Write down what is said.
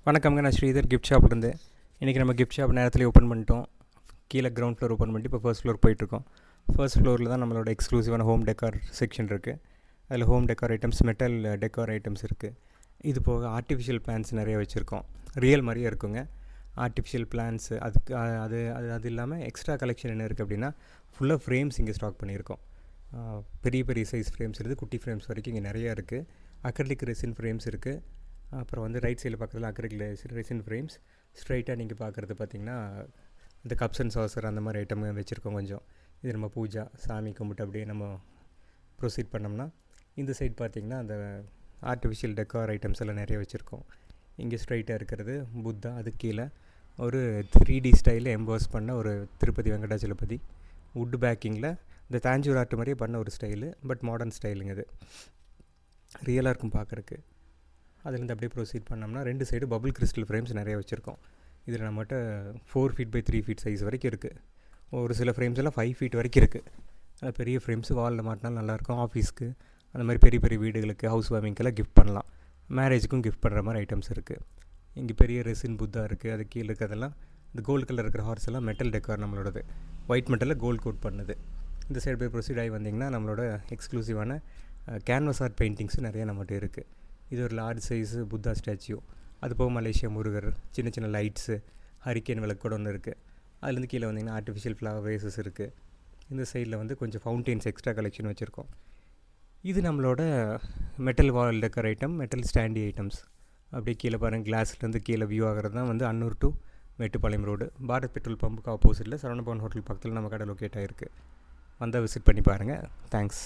வணக்கம்ங்க. நான் ஸ்ரீதர் கிஃப்ட் ஷாப்லேருந்து. இன்றைக்கி நம்ம கிஃப்ட் ஷாப் நேரத்துலேயே ஓப்பன் பண்ணிட்டோம். கீழே கிரவுண்ட் ஃப்ளோர் ஓப்பன் பண்ணிட்டு இப்போ ஃபர்ஸ்ட் ஃப்ளோர் போயிட்டுருக்கோம். ஃபர்ஸ்ட் ஃப்ளோரில் தான் நம்மளோட எக்ஸ்க்ளூசிவான ஹோம் டெக்கார் செக்ஷன் இருக்குது. அதில் home decor items, metal decor items இருக்குது. இது போக ஆர்டிஃபிஷியல் பிளான்ஸ் நிறைய வச்சுருக்கோம். ரியல் மாதிரியே இருக்குங்க. ஆர்டிஃபிஷியல் பிளான்ஸு அதுக்கு அது அது அது இல்லாமல் எக்ஸ்ட்ரா கலெக்ஷன் என்ன இருக்குது அப்படின்னா, ஃபுல்லாக ஃப்ரேம்ஸ் இங்கே ஸ்டாக் பண்ணியிருக்கோம். பெரிய பெரிய சைஸ் ஃப்ரேம்ஸ் இருக்குது, குட்டி ஃப்ரேம்ஸ் வரைக்கும் இங்கே நிறையா இருக்குது. அக்ரிலிக் ரெசின் ஃப்ரேம்ஸ் இருக்குது. அப்புறம் வந்து ரைட் சைடில் பார்க்குறதுல அக்ரிலிக் ரெசின் ஃப்ரேம்ஸ். ஸ்ட்ரைட்டாக நீங்கள் பார்க்குறது பார்த்திங்கன்னா இந்த கப்ஸ் அண்ட் சாசர் அந்த மாதிரி ஐட்டம் வச்சுருக்கோம். கொஞ்சம் இது நம்ம பூஜா சாமி கும்பிட்டு அப்படியே நம்ம ப்ரொசீட் பண்ணோம்னா, இந்த சைட் பார்த்திங்கன்னா அந்த ஆர்டிஃபிஷியல் டெக்கார் ஐட்டம்ஸ் எல்லாம் நிறைய வச்சுருக்கோம். இங்கே ஸ்ட்ரைட்டாக இருக்கிறது புத்தா, அது கீழே ஒரு 3D ஸ்டைலில் எம்போஸ் பண்ண ஒரு திருப்பதி வெங்கடாச்சலபதி வுட் பேக்கிங்கில் இந்த தாஞ்சூர் ஆர்ட் மாதிரியே பண்ண ஒரு ஸ்டைலு, பட் மாடர்ன் ஸ்டைலுங்க. இது ரியலாக இருக்கும் பார்க்குறக்கு. அதுலேருந்து அப்படியே ப்ரொசீட் பண்ணோம்னா ரெண்டு சைடு பபுள் கிறிஸ்டல் ஃப்ரேம்ஸ் நிறைய வச்சுருக்கோம். இதில் நம்மகிட்ட 4 feet by 3 feet சைஸ் வரைக்கும் இருக்குது. ஒரு சில ஃப்ரேம்ஸ் எல்லாம் 5 feet வரைக்கும் இருக்குது. பெரிய ஃப்ரேம்ஸு வாலில் மாட்டினாலும் நல்லாயிருக்கும். ஆஃபீஸ்க்கு அந்த மாதிரி பெரிய பெரிய வீடுகளுக்கு, ஹவுஸ் வார்மிங்கெல்லாம் கிஃப்ட் பண்ணலாம். மேரேஜுக்கும் கிஃப்ட் பண்ணுற மாதிரி ஐட்டம்ஸ் இருக்குது. இங்கே பெரிய ரெசின் புத்தா இருக்குது. அது கீழே இருக்கிறதெல்லாம் இந்த கோல்டு கலர் இருக்கிற ஹார்ஸ் எல்லாம் மெட்டல் டெக்கார் நம்மளோடது. ஒயிட் மெட்டலில் கோல்டு கோட் பண்ணுது. இந்த சைடு போய் ப்ரொசீட் ஆகி வந்திங்கன்னா நம்மளோட எக்ஸ்க்ளூசிவான கேன்வஸ் ஆர்ட் பெயிண்டிங்ஸும் நிறைய நம்மகிட்ட இருக்குது. இது ஒரு லார்ஜ் சைஸு புத்தா ஸ்டாச்சு. அது போக மலேசியா முருகர், சின்ன சின்ன லைட்ஸு, ஹரிக்கேன் விளக்கு கூட ஒன்று இருக்குது. அதுலேருந்து கீழே வந்திங்கன்னா ஆர்டிஃபிஷியல் ஃப்ளவர் வேசஸ் இருக்குது. இந்த சைடில் வந்து கொஞ்சம் ஃபவுண்டெயின்ஸ் எக்ஸ்ட்ரா கலெக்ஷன் வச்சுருக்கோம். இது நம்மளோட metal wall decor item, metal standee items. அப்படியே கீழே பாருங்கள், கிளாஸ்லேருந்து கீழே வியூ ஆகிறது தான் வந்து Annur to Mettupalayam road, Bharat petrol பம்புக்கு ஆப்போசிட்டில் சரவணபவன் ஹோட்டல் பக்கத்தில் நம்ம கடை லொக்கேட் ஆகிருக்கு. வந்தால் விசிட் பண்ணி பாருங்கள். தேங்க்ஸ்.